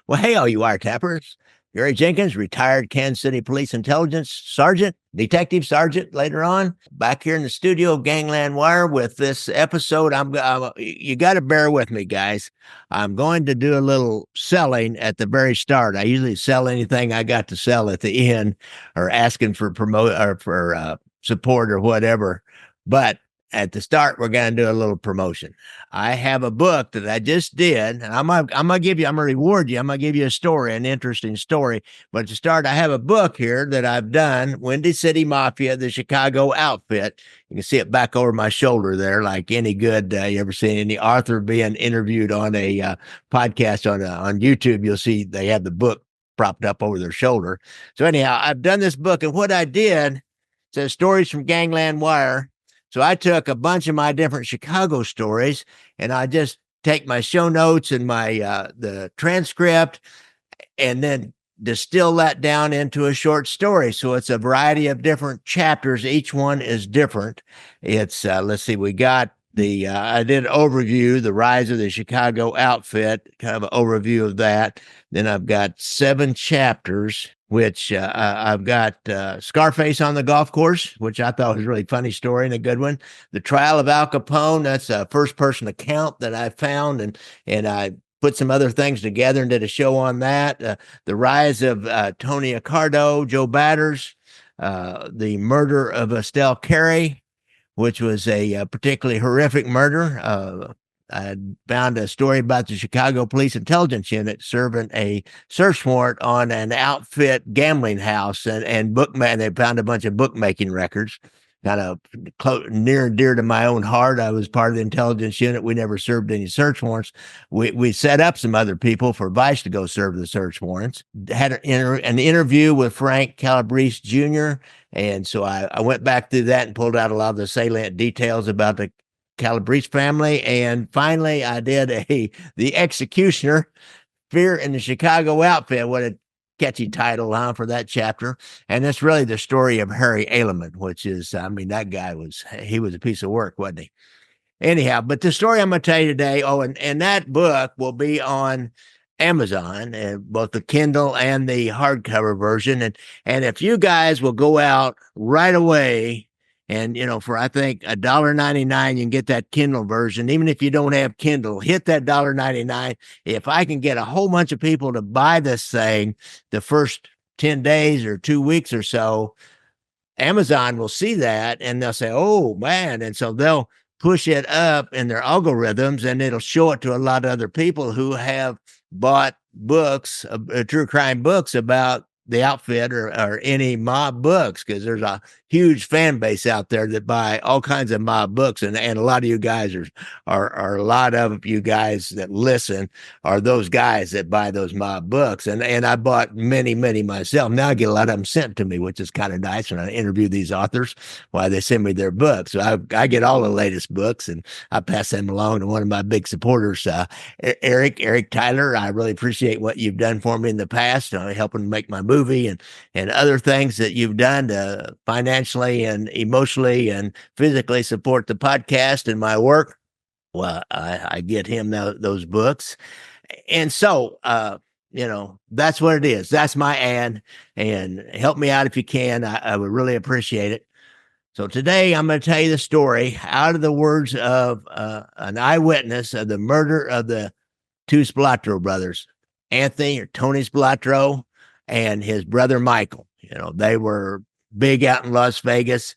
Well, hey, all you wiretappers. Gary Jenkins, retired Kansas City Police Intelligence Sergeant, Detective Sergeant later on, back here in the studio of Gangland Wire with this episode. You got to bear with me, guys. I'm going to do a little selling at the very start. I usually sell anything I got to sell at the end or asking for support or whatever. But at the start, we're going to do a little promotion. I have a book that I just did, and I'm gonna reward you. I'm gonna give you a story, an interesting story. But to start, I have a book here that I've done, Windy City Mafia, the Chicago Outfit. You can see it back over my shoulder there, like any good. You ever seen any author being interviewed on a podcast on YouTube? You'll see they have the book propped up over their shoulder. So anyhow, I've done this book, and what I did says Stories from Gangland Wire. So I took a bunch of my different Chicago stories, and I just take my show notes and my the transcript, and then distill that down into a short story. So it's a variety of different chapters. Each one is different. It's let's see, we got the I did overview the rise of the Chicago Outfit, kind of an overview of that. Then I've got 7 chapters, which I've got Scarface on the golf course, which I thought was a really funny story and a good one. The trial of Al Capone, that's a first-person account that I found, and I put some other things together and did a show on that. The rise of Tony Accardo, Joe Batters, the murder of Estelle Carey, which was a particularly horrific murder. I found a story about the Chicago Police Intelligence Unit serving a search warrant on an outfit gambling house and they found a bunch of bookmaking records. Kind of near and dear to my own heart. I was part of the intelligence unit. We never served any search warrants. We set up some other people for Vice to go serve the search warrants. Had an interview with Frank Calabrese Jr., and so I went back through that and pulled out a lot of the salient details about the Calabrese family. And finally, I did The Executioner, Fear in the Chicago Outfit. What a catchy title, huh, for that chapter. And it's really the story of Harry Aleman, which is, that guy he was a piece of work, wasn't he? Anyhow, but the story I'm going to tell you today, and that book will be on Amazon, and both the Kindle and the hardcover version. And if you guys will go out right away and, for I think $1.99, you can get that Kindle version. Even if you don't have Kindle, hit that $1.99. If I can get a whole bunch of people to buy this thing the first 10 days or 2 weeks or so, Amazon will see that and they'll say, oh, man. And so they'll push it up in their algorithms, and it'll show it to a lot of other people who have bought books, true crime books about the outfit or any mob books, because there's a huge fan base out there that buy all kinds of mob books, and a lot of you guys are a lot of you guys that listen are those guys that buy those mob books, and I bought many myself. Now I get a lot of them sent to me, which is kind of nice when I interview these authors while they send me their books. So I get all the latest books, and I pass them along to one of my big supporters, Eric Tyler. I really appreciate what you've done for me in the past, helping make my movie and other things that you've done to financially and emotionally and physically support the podcast and my work. Well, I get him those books. And so, that's what it is. That's my ad, and help me out if you can. I would really appreciate it. So today I'm going to tell you the story out of the words of an eyewitness of the murder of the 2 Spilotro brothers, Anthony or Tony Spilotro and his brother Michael. They were big out in Las Vegas,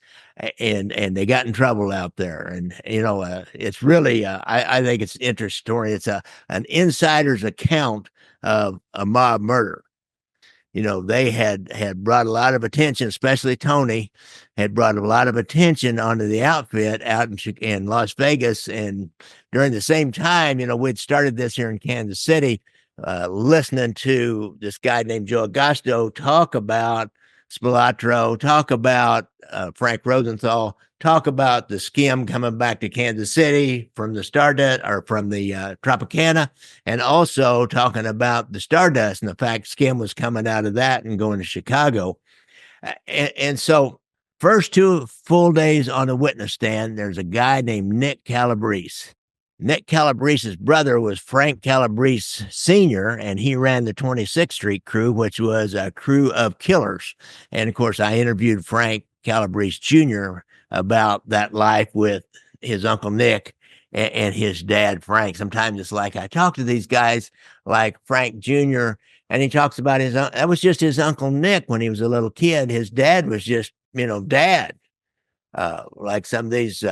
and they got in trouble out there. And it's really I think it's an interesting story. It's an insider's account of a mob murder. They had brought a lot of attention, especially Tony had brought a lot of attention onto the outfit out in Las Vegas. And during the same time, we'd started this here in Kansas City, listening to this guy named Joe Agosto talk about Spilotro, talk about Frank Rosenthal, talk about the Skim coming back to Kansas City from the Stardust or from the Tropicana, and also talking about the Stardust and the fact Skim was coming out of that and going to Chicago. And so first 2 full days on the witness stand, there's a guy named Nick Calabrese. Nick Calabrese's brother was Frank Calabrese Sr., and he ran the 26th Street crew, which was a crew of killers. And of course, I interviewed Frank Calabrese Jr. about that life with his uncle Nick and his dad Frank. Sometimes it's like I talk to these guys like Frank Jr., and he talks about that was just his uncle Nick when he was a little kid. His dad was just, dad. Like some of these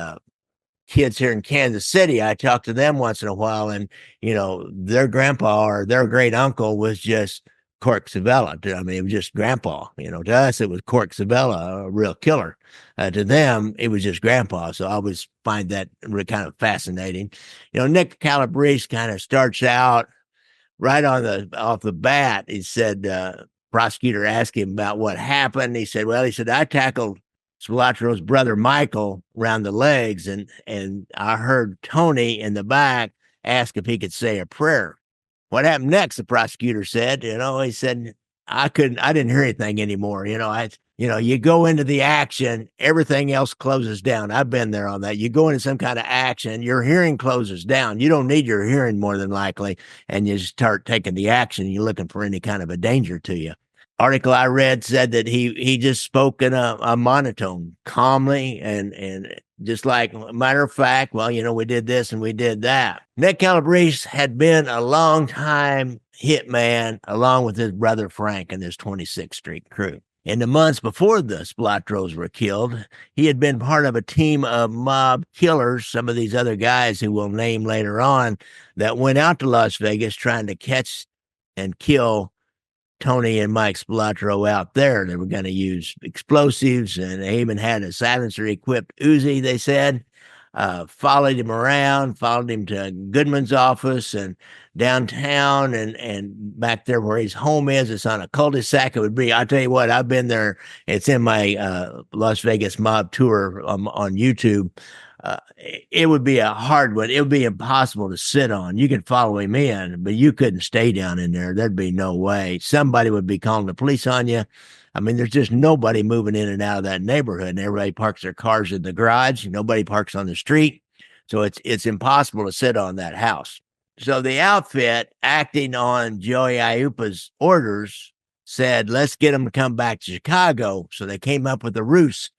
kids here in Kansas City, I talk to them once in a while, and their grandpa or their great uncle was just Cork Savella. I mean, it was just grandpa. To us, it was Cork Savella, a real killer. To them, it was just grandpa. So I always find that really kind of fascinating. Nick Calabrese kind of starts out right off the bat. He said, prosecutor asked him about what happened. He said, I tackled Spilotro's brother Michael around the legs, and I heard Tony in the back ask if he could say a prayer. What happened next? The prosecutor said, he said, I didn't hear anything anymore. You go into the action, everything else closes down. I've been there on that. You go into some kind of action, your hearing closes down. You don't need your hearing more than likely, and you start taking the action. You're looking for any kind of a danger to you. Article I read said that he just spoke in a monotone, calmly, and just like matter of fact, we did this and we did that. Nick Calabrese had been a long time hitman along with his brother Frank and his 26th Street crew. In the months before the Spilotros were killed, he had been part of a team of mob killers, some of these other guys who we'll name later on, that went out to Las Vegas trying to catch and kill Tony and Mike Spilotro out there. They were going to use explosives, and they even had a silencer-equipped Uzi, they said. Followed him around, followed him to Goodman's office and downtown and back there where his home is. It's on a cul-de-sac. It would be, I'll tell you what, I've been there. It's in my Las Vegas mob tour on YouTube. It would be a hard one. It would be impossible to sit on. You could follow him in, but you couldn't stay down in there. There'd be no way. Somebody would be calling the police on you. I mean, there's just nobody moving in and out of that neighborhood, and everybody parks their cars in the garage. Nobody parks on the street. So it's impossible to sit on that house. So the outfit, acting on Joey Aiuppa's orders, said, let's get him to come back to Chicago. So they came up with a ruse.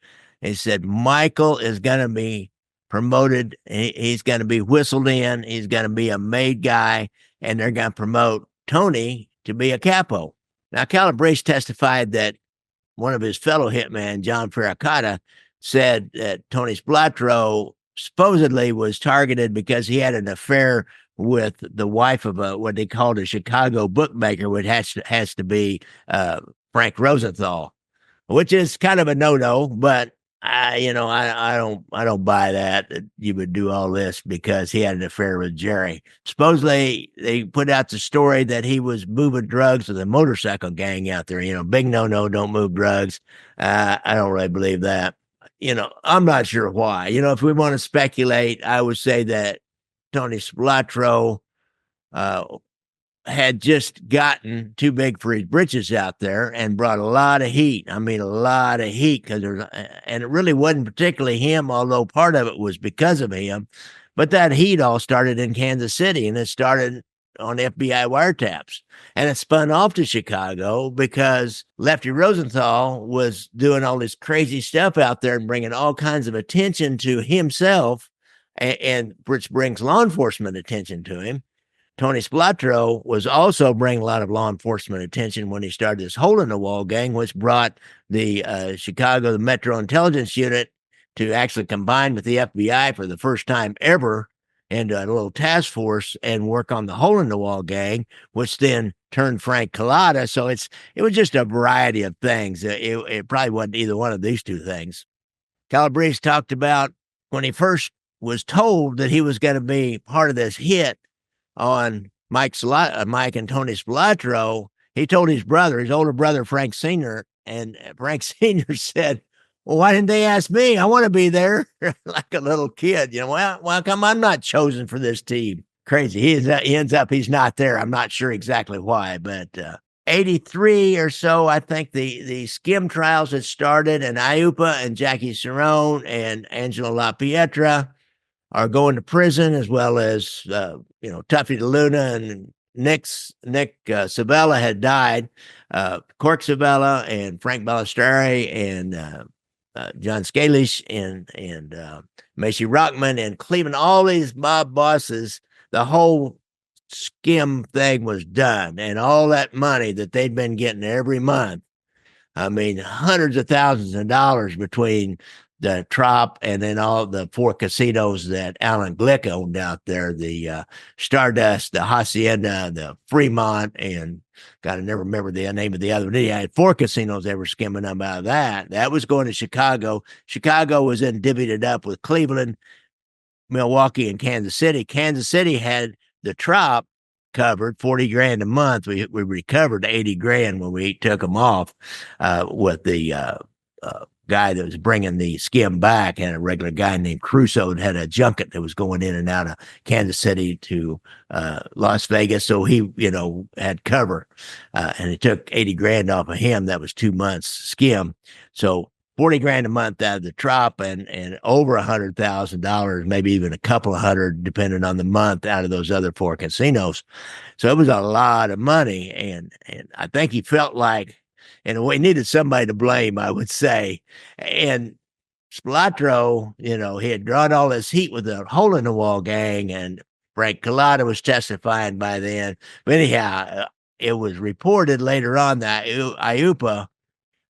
They said, Michael is going to be promoted. He's going to be whistled in. He's going to be a made guy, and they're going to promote Tony to be a capo. Now, Calabrese testified that one of his fellow hitmen, John Ferracata, said that Tony Spilotro supposedly was targeted because he had an affair with the wife of what they called a Chicago bookmaker, which has to be Frank Rosenthal, which is kind of a no-no, but I don't buy that you would do all this because he had an affair with Jerry. Supposedly, they put out the story that he was moving drugs with a motorcycle gang out there. Big no, don't move drugs. I don't really believe that. I'm not sure why. If we want to speculate, I would say that Tony Spilotro had just gotten too big for his britches out there and brought a lot of heat. I mean, a lot of heat, and it really wasn't particularly him, although part of it was because of him. But that heat all started in Kansas City, and it started on FBI wiretaps, and it spun off to Chicago because Lefty Rosenthal was doing all this crazy stuff out there and bringing all kinds of attention to himself, and which brings law enforcement attention to him. Tony Spilotro was also bringing a lot of law enforcement attention when he started this hole-in-the-wall gang, which brought the the Metro Intelligence Unit to actually combine with the FBI for the first time ever into a little task force and work on the hole-in-the-wall gang, which then turned Frank Collada. So it was just a variety of things. It probably wasn't either one of these two things. Calabrese talked about when he first was told that he was going to be part of this hit on Mike and Tony Spilotro, he told his older brother, Frank Sr., and Frank Sr. said, well, why didn't they ask me? I want to be there. Like a little kid, well, come on, I'm not chosen for this team. Crazy. He ends up, he's not there. I'm not sure exactly why, but 83 or so, I think the Skim trials had started, and Aiuppa and Jackie Cerrone and Angelo La Pietra are going to prison, as well as Tuffy DeLuna and Nick Sabella had died. Cork Sabella and Frank Ballesteri and John Scalish and Macy Rockman and Cleveland, all these mob bosses, the whole skim thing was done, and all that money that they'd been getting every month. I mean, hundreds of thousands of dollars between the Trop and then all the 4 casinos that Alan Glick owned out there, the Stardust, the Hacienda, the Fremont, and God, I never remember the name of the other one. He had 4 casinos they were skimming up out of that. That was going to Chicago. Chicago was then divvied it up with Cleveland, Milwaukee, and Kansas City. Kansas City had the Trop covered $40,000 a month. We recovered 80 grand when we took them off with the guy that was bringing the skim back, and a regular guy named Crusoe that had a junket that was going in and out of Kansas City to Las Vegas. So he, had cover, and it took 80 grand off of him. That was 2 months skim. So 40 grand a month out of the Trop, and over $100,000, maybe even a couple of hundred, depending on the month, out of those other 4 casinos. So it was a lot of money. And I think he felt like, in a way, needed somebody to blame, I would say. And Spilotro, he had drawn all this heat with the Hole in the Wall gang, and Frank Collada was testifying by then. But anyhow, it was reported later on that IUPA,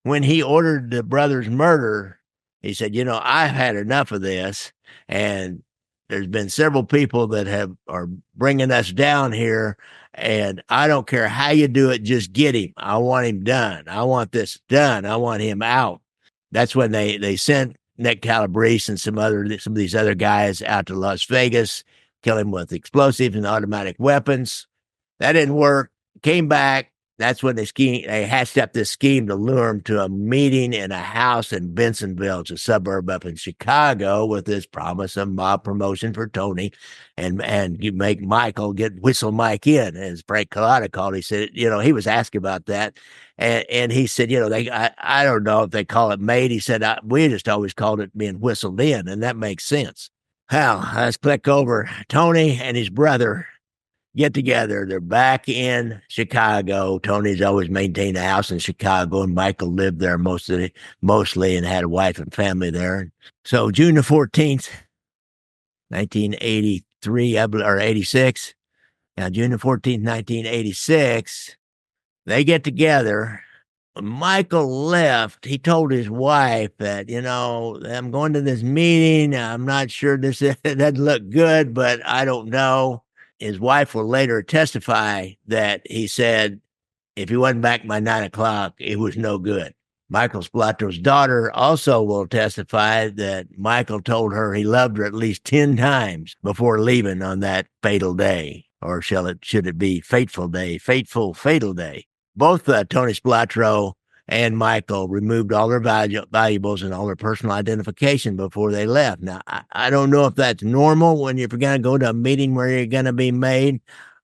when he ordered the brothers' murder, he said, I've had enough of this, and there's been several people that are bringing us down here, and I don't care how you do it, just get him. I want him done. I want this done. I want him out. That's when they sent Nick Calabrese and some of these other guys out to Las Vegas, kill him with explosives and automatic weapons. That didn't work. Came back. That's when they hatched up this scheme to lure him to a meeting in a house in Bensenville. It's a suburb up in Chicago, with this promise of mob promotion for Tony, and you make Michael get Whistle Mike in, as Frank Collada called. He said, he was asked about that. And he said, I don't know if they call it made. He said, we just always called it being whistled in, and that makes sense. Well, let's click over. Tony and his brother get together. They're back in Chicago. Tony's always maintained a house in Chicago, and Michael lived there mostly and had a wife and family there. So June the 14th, 1983, or 86. Now, June the 14th, 1986, they get together. When Michael left, he told his wife that, I'm going to this meeting. I'm not sure this doesn't look good, but I don't know. His wife will later testify that he said, if he wasn't back by 9:00, it was no good. Michael Spilotro's daughter also will testify that Michael told her he loved her at least 10 times before leaving on that fatal day. Or should it be fatal day? Both Tony Spilotro and Michael removed all their valuables and all their personal identification before they left. Now, I don't know if that's normal when you're going to go to a meeting where you're going to be made.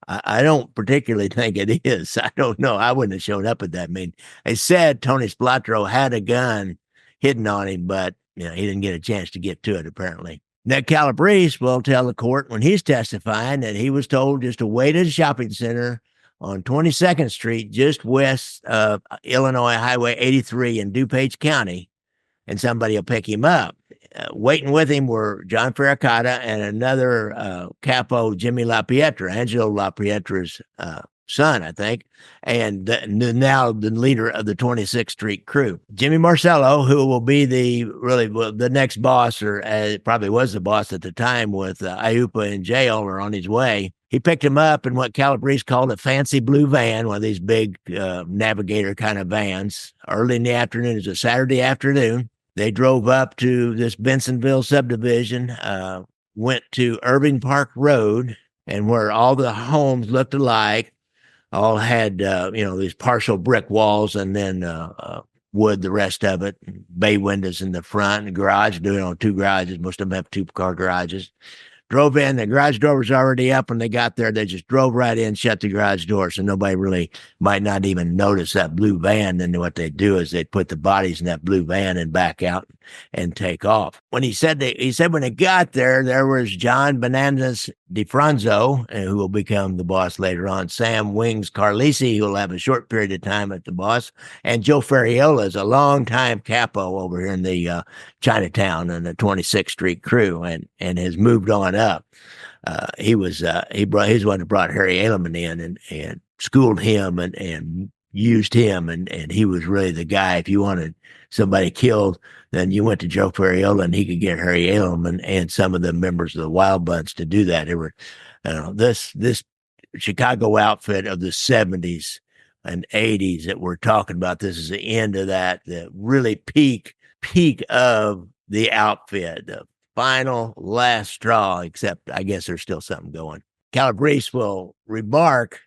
I don't particularly think it is. I don't know. I wouldn't have shown up at that meeting. They said Tony Spilotro had a gun hidden on him, but he didn't get a chance to get to it, apparently. Nick Calabrese will tell the court when he's testifying that he was told just to wait at a shopping center on 22nd Street, just west of Illinois Highway 83 in DuPage County, and somebody will pick him up. Waiting with him were John Ferracata and another capo, Jimmy LaPietra, Angelo LaPietra's son, I think, and now the leader of the 26th Street crew. Jimmy Marcello, who will be the next boss, or probably was the boss at the time, with IUPA in jail or on his way. He picked him up in what Calabrese called a fancy blue van, one of these big Navigator kind of vans, early in the afternoon. It was a Saturday afternoon. They drove up to this Bensenville subdivision, went to Irving Park Road, and where all the homes looked alike, all had, these partial brick walls, and then wood, the rest of it, bay windows in the front, and garage, doing on 2 garages. Most of them have 2-car garages. drove in. The garage door was already up when they got there. They just drove right in, shut the garage door, so nobody really might not even notice that blue van. And what they do is they put the bodies in that blue van and back out and take off. When he said when they got there, there was John Bananas DiFranzo, who will become the boss later on, Sam Wings Carlisi, who will have a short period of time at the boss, and Joe Ferriola is a longtime capo over here in the Chinatown and the 26th Street crew, and has moved on up. He's the one that brought Harry Edelman in and schooled him and used him, and he was really the guy. If you wanted somebody killed, then you went to Joe Ferriola, and he could get Harry Edelman and some of the members of the Wild Bunch to do that. They were, this Chicago outfit of the 70s and 80s that we're talking about. This is the end of that, the really peak of the outfit, the final last straw, except I guess there's still something going. Calabrese will remark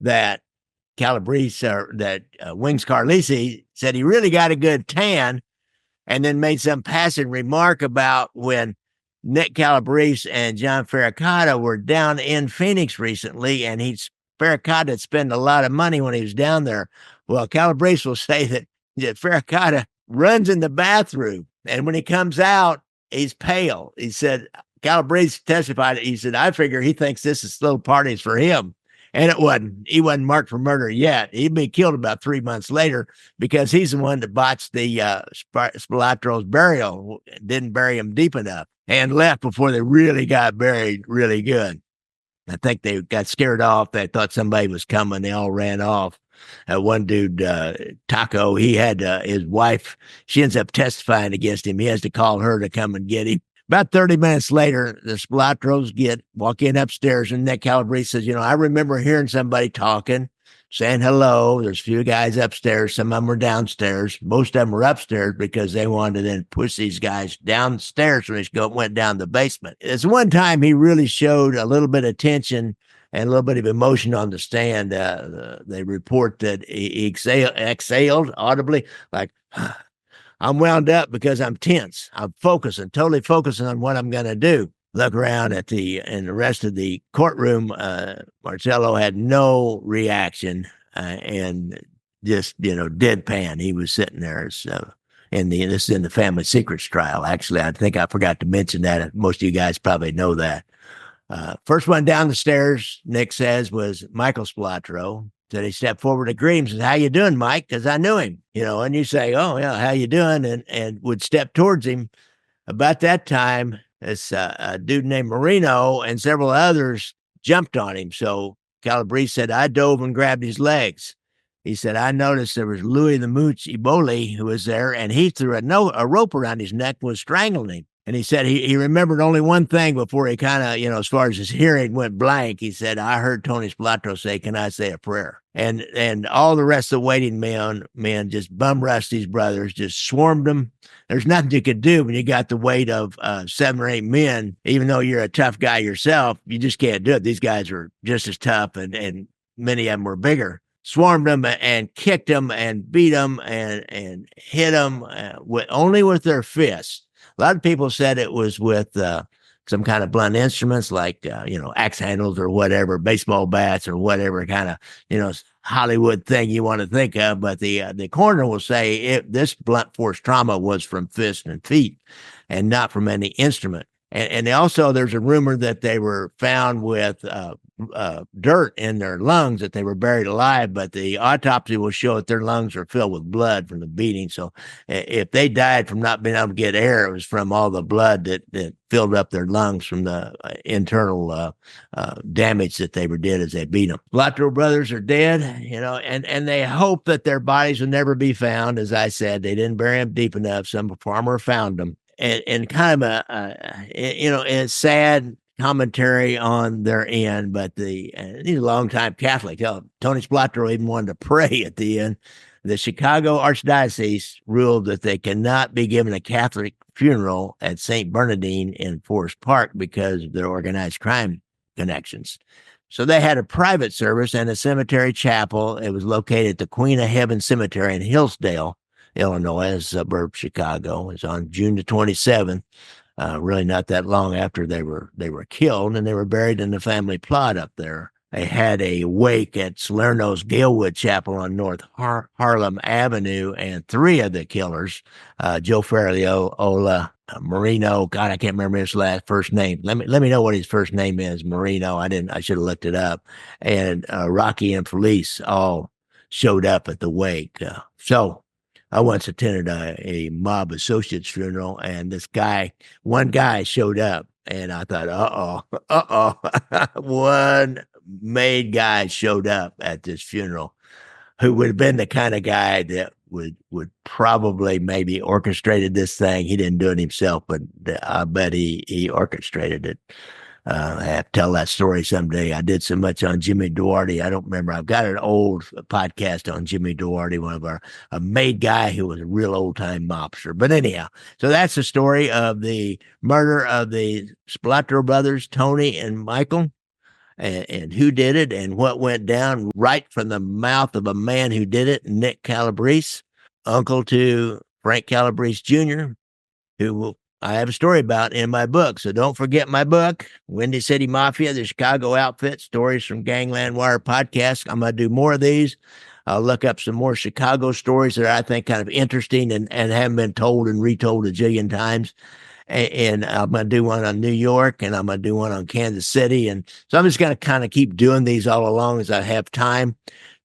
that Wings Carlisi said he really got a good tan, and then made some passing remark about when Nick Calabrese and John Ferricata were down in Phoenix recently, and Ferricata had spent a lot of money when he was down there. Well, Calabrese will say that Ferricata runs in the bathroom, and when he comes out, he's pale. He said, Calabrese testified, he said, I figure he thinks this is little parties for him. And it wasn't. He wasn't marked for murder yet. He'd be killed about 3 months later because he's the one that botched the Spilotro's burial, didn't bury him deep enough, and left before they really got buried really good. I think they got scared off. They thought somebody was coming. They all ran off. One dude, Taco, he had his wife. She ends up testifying against him. He has to call her to come and get him. About 30 minutes later, the Spilotros walk in upstairs, and Nick Calabrese says, I remember hearing somebody talking, saying hello. There's a few guys upstairs. Some of them were downstairs. Most of them were upstairs because they wanted to then push these guys downstairs when they went down the basement. It's one time he really showed a little bit of tension and a little bit of emotion on the stand. They report that he exhaled audibly, like, I'm wound up because I'm tense. I'm totally focusing on what I'm going to do. Look around in the rest of the courtroom. Marcello had no reaction and just, deadpan. He was sitting there. So, this is in the family secrets trial. Actually, I think I forgot to mention that. Most of you guys probably know that. First one down the stairs, Nick says, was Michael Spilotro. So he stepped forward to greet him, says, how you doing, Mike? Because I knew him, and you say, oh, yeah, how you doing? And would step towards him. About that time, this a dude named Marino and several others jumped on him. So Calabrese said, I dove and grabbed his legs. He said, I noticed there was Louis the Mooch Eboli who was there, and he threw a rope around his neck and was strangling him. And he said he remembered only one thing before he kind of, as far as his hearing went blank. He said, I heard Tony Spilotro say, can I say a prayer? And all the rest of the waiting men just bum rushed these brothers, just swarmed them. There's nothing you could do when you got the weight of 7 or 8 men. Even though you're a tough guy yourself, you just can't do it. These guys are just as tough, and many of them were bigger. Swarmed them and kicked them and beat them and hit them only with their fists. A lot of people said it was with some kind of blunt instruments like, axe handles or whatever, baseball bats or whatever kind of, Hollywood thing you want to think of. But the coroner will say this blunt force trauma was from fists and feet and not from any instrument. And also there's a rumor that they were found with dirt in their lungs, that they were buried alive, but the autopsy will show that their lungs are filled with blood from the beating. So if they died from not being able to get air, it was from all the blood that filled up their lungs from the internal damage that they did as they beat them. Spilotro brothers are dead, and they hope that their bodies will never be found. As I said, they didn't bury them deep enough. Some farmer found them. And kind of a sad commentary on their end, but he's a longtime Catholic. Tony Spilotro even wanted to pray at the end. The Chicago Archdiocese ruled that they cannot be given a Catholic funeral at St. Bernardine in Forest Park because of their organized crime connections. So they had a private service and a cemetery chapel. It was located at the Queen of Heaven Cemetery in Hillsdale, Illinois, a suburb of Chicago. It was on June the 27th. really not that long after they were killed, and they were buried in the family plot up there. They had a wake at Salerno's Galewood Chapel on North Harlem Avenue, and three of the killers, Joe Ferriola, Marino. God, I can't remember his first name. Let me know what his first name is. Marino. I should have looked it up. And Rocky and Felice all showed up at the wake. So I once attended a mob associate's funeral, and one guy showed up, and I thought, one made guy showed up at this funeral who would have been the kind of guy that would probably maybe orchestrated this thing. He didn't do it himself, but I bet he orchestrated it. I have to tell that story someday. I did so much on Jimmy Duarte. I don't remember. I've got an old podcast on Jimmy Duarte, a made guy who was a real old time mobster. But anyhow, so that's the story of the murder of the Spilotro brothers, Tony and Michael, and who did it and what went down right from the mouth of a man who did it, Nick Calabrese, uncle to Frank Calabrese Jr., who I have a story about in my book. So don't forget my book, Windy City Mafia, the Chicago Outfit, Stories from Gangland Wire podcast. I'm going to do more of these. I'll look up some more Chicago stories that I think kind of interesting and haven't been told and retold a jillion times. And I'm going to do one on New York, and I'm going to do one on Kansas City. And so I'm just going to kind of keep doing these all along as I have time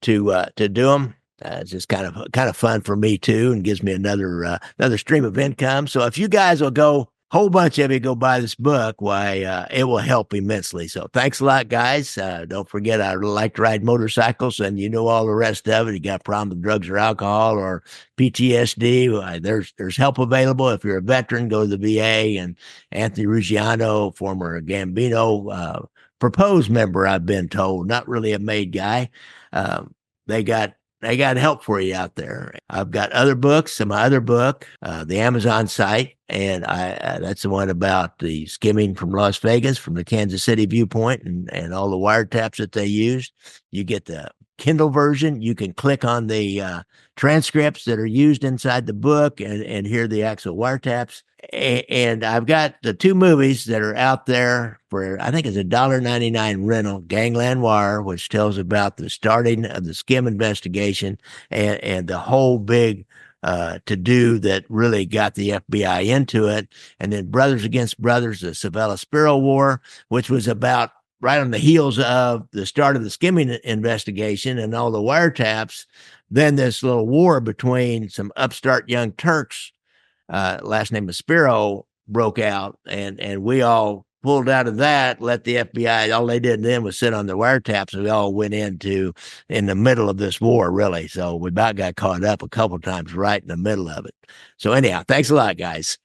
to do them. It's just kind of fun for me too, and gives me another stream of income. So if you guys will go, whole bunch of you go buy this book, why it will help immensely. So thanks a lot, guys. Don't forget, I like to ride motorcycles, and you know all the rest of it. You got a problem with drugs or alcohol or PTSD, there's help available. If you're a veteran, go to the VA. And Anthony Ruggiano, former Gambino proposed member, I've been told, not really a made guy. They got help for you out there. I've got other books. My other book, the Amazon site, and that's the one about the skimming from Las Vegas, from the Kansas City viewpoint, and all the wiretaps that they used. You get the Kindle version. You can click on the transcripts that are used inside the book and hear the actual wiretaps. And I've got the two movies that are out there for, I think it's $1.99 rental, Gangland Wire, which tells about the starting of the skim investigation and the whole big to-do that really got the FBI into it. And then Brothers Against Brothers, the Savella-Spiro War, which was about right on the heels of the start of the skimming investigation and all the wiretaps. Then this little war between some upstart young Turks, last name of Spiro, broke out, and we all pulled out of that, let the FBI, all they did then was sit on their wiretaps, and we all went in the middle of this war, really. So we about got caught up a couple of times right in the middle of it. So anyhow, thanks a lot, guys.